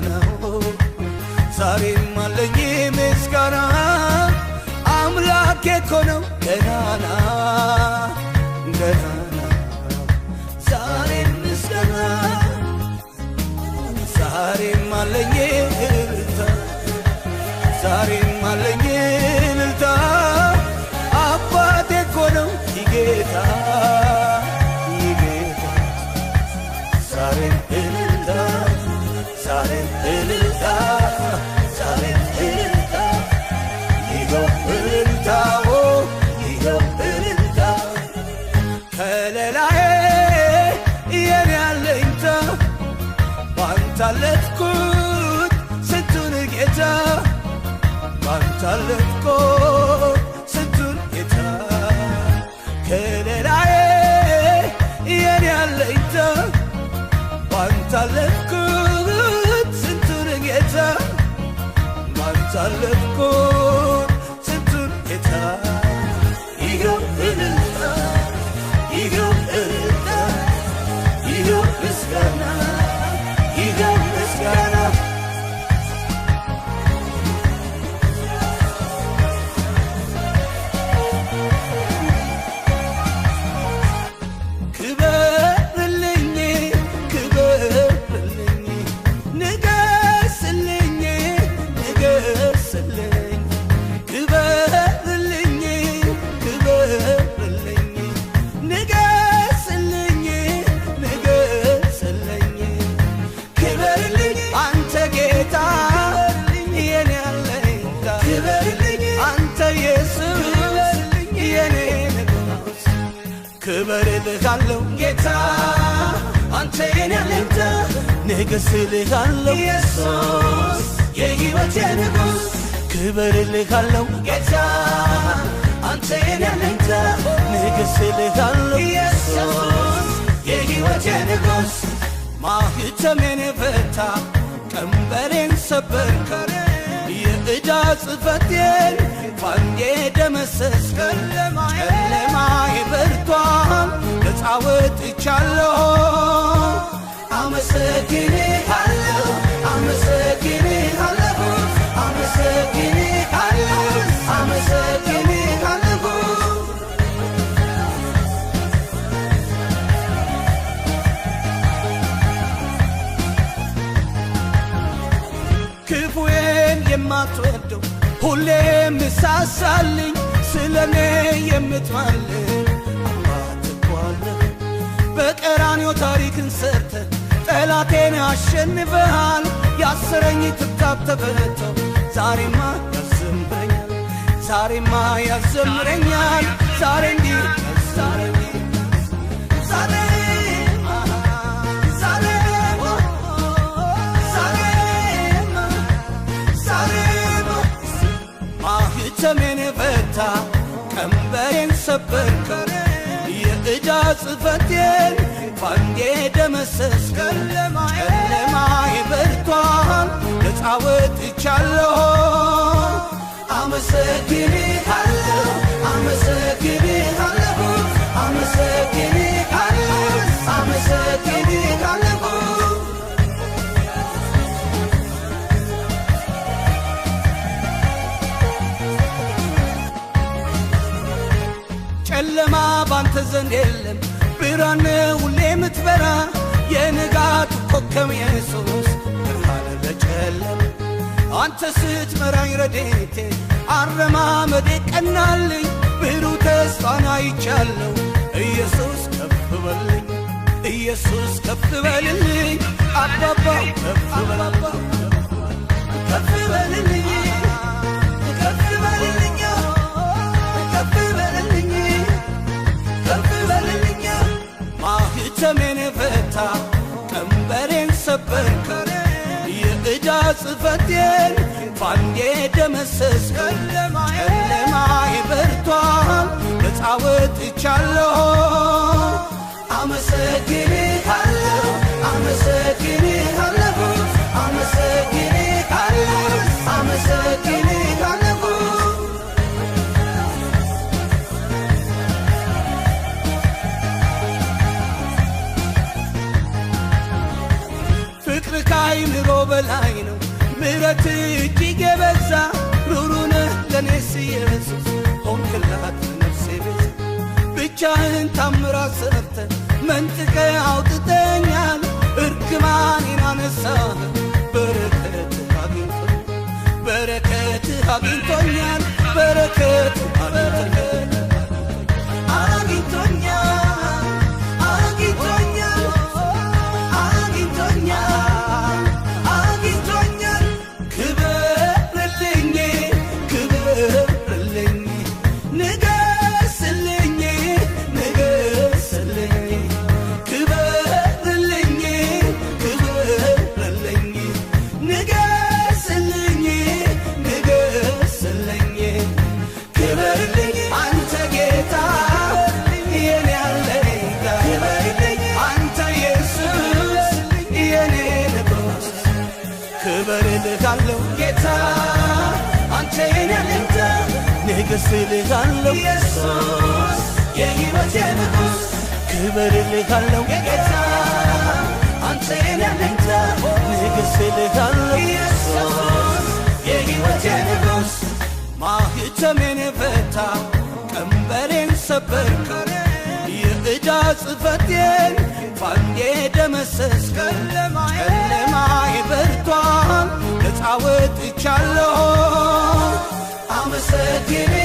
ነው ዛሬም አለኝ ምስጋና አምላኬ እኮ ነው ገናና ገናና ዛሬም ምስጋና ዛሬም አለኝ እልልታ ዛሬም አለኝ እልልታ አባቴ እኮ ነው ጌታ ጌታ ዛሬም እልልታ ዛሬም እልልታ ዛሬም እልልታ ይኸው እልልታው ይኸው እልልታ ከለላዬ የኔ አለኝታ ባንተ አለፍኩት ስንቱን ጌታ ባንተ አለፍኩት ስንቱን ጌታ ከለላዬ የኔ አለኝታ ባንተ አለፍኩት ስንቱን ጌታ ባንተ አለፍኩት ስንቱን ጌታ ይኸው እልልታ ይኸው እልልታ ይኸው ምስጋና ይኸው ምስጋና ክበርልሃለሁ ጌታ አንተ የኔ አለኝታ ንገሥልሃለሁ ኢየሱስ የሕይወቴ ንጉሥ ክበርልሃለሁ ጌታ አንተ የኔ አለኝታ ንገሥልሃለሁ ኢየሱስ የሕይወቴ ንጉሥ ማኅተሜን ፈታ ቀንበሬን ሰበርከ የዕዳ ጽሕፈቴን ባንዴ ደመሰስከ ጨለማዬ በርቷል ነፃ ወጥቻለሁ አመሰግንሃለሁ አመሰግንሃለሁ አመሰግንሃለሁ አመሰግንሃለሁ ክፉዬን የማትወደው ሁሌ ምሳሳልኝ ስለኔ የምትማልድ አባት እኮ አለህ በቀራንዮ ታሪክን ሰርተ ጠላቴን አሸንፈሃል ያሰረኝ ትብታብ ተፈተው ዛሬማ ያዘምረኛል ዛሬማ ያዘምረኛል ዛሬ እንዲህ ዛሬ ማኅተሜን ፈታ ቀንበሬን ሰበርከ የዕዳ ጽሕፈቴን ባንዴ ደመሰስከ ጨለማዬ በርቷል ነፃ ወጥቻለሁ አመሰግንሃለሁ አመሰግንሃለሁ አመሰግንሃለሁ አመሰግንሃለሁ ጨለማ ባንተ ዘንድ የለም ብርሃን ሁሌ የምትበራ የንጋት ኮከብ ኢየሱስ ብርሃን ለጨለማ አንተ ስትመራኝ ረድኤቴ አረማመዴ ቀናልኝ ብሩህ ተስፋን አይቻለሁ ኢየሱስ ከፍ በልልኝ ኢየሱስ ከፍ በልልኝ አባባ ከፍ በልልኝ ከፍ በልልኝ ከፍ በልልኝ ከፍ በልልኝ ከፍ በልልኝ ማኅተሜን ፈታ ቀንበሬን ሰበርከ የዕዳ ጽሕፈቴን ባንዴ ደመሰስከ ጨለማዬ በርቷል ነፃ ወጥቻለሁ አመሰግንሃለሁ አመሰግንሃለሁ አመሰግንሃለሁ አመሰግንሃለሁ ፍቅር ከአይምሮ በላይ ብቻህን ታምራት ሰርተ መንጥቀ አውጥተኛል እርግማኔን አነሳህ በረከትህ አግኝቶኛል በረከትህ አግኝቶኛል ክበርልኝ ንገስልኝ ክበርልኝ ንገስልኝ አንተ ጌታ የኔ አለኝታ አንተ ኢየሱስ የኔ ንጉሥ ክበርልሃለሁ ጌታ አንተ የኔ አለኝታ ንገስልሃለሁ ኢየሱስ የሕይወቴ ንጉሥ ክበርልሃለሁ ጌታ አንተ የኔ አለኝታ ንገስልሃለሁ ኢየሱስ የሕይወቴ ንጉሥ ማኅተሜን ፈታ ቀንበሬን ሰበርክ የዕዳ ጽሕፈቴን ባንዴ ደመሰስክ ጨለማዬ በርቷል ነፃ ወጥቻለሁ አመሰግንሃለሁ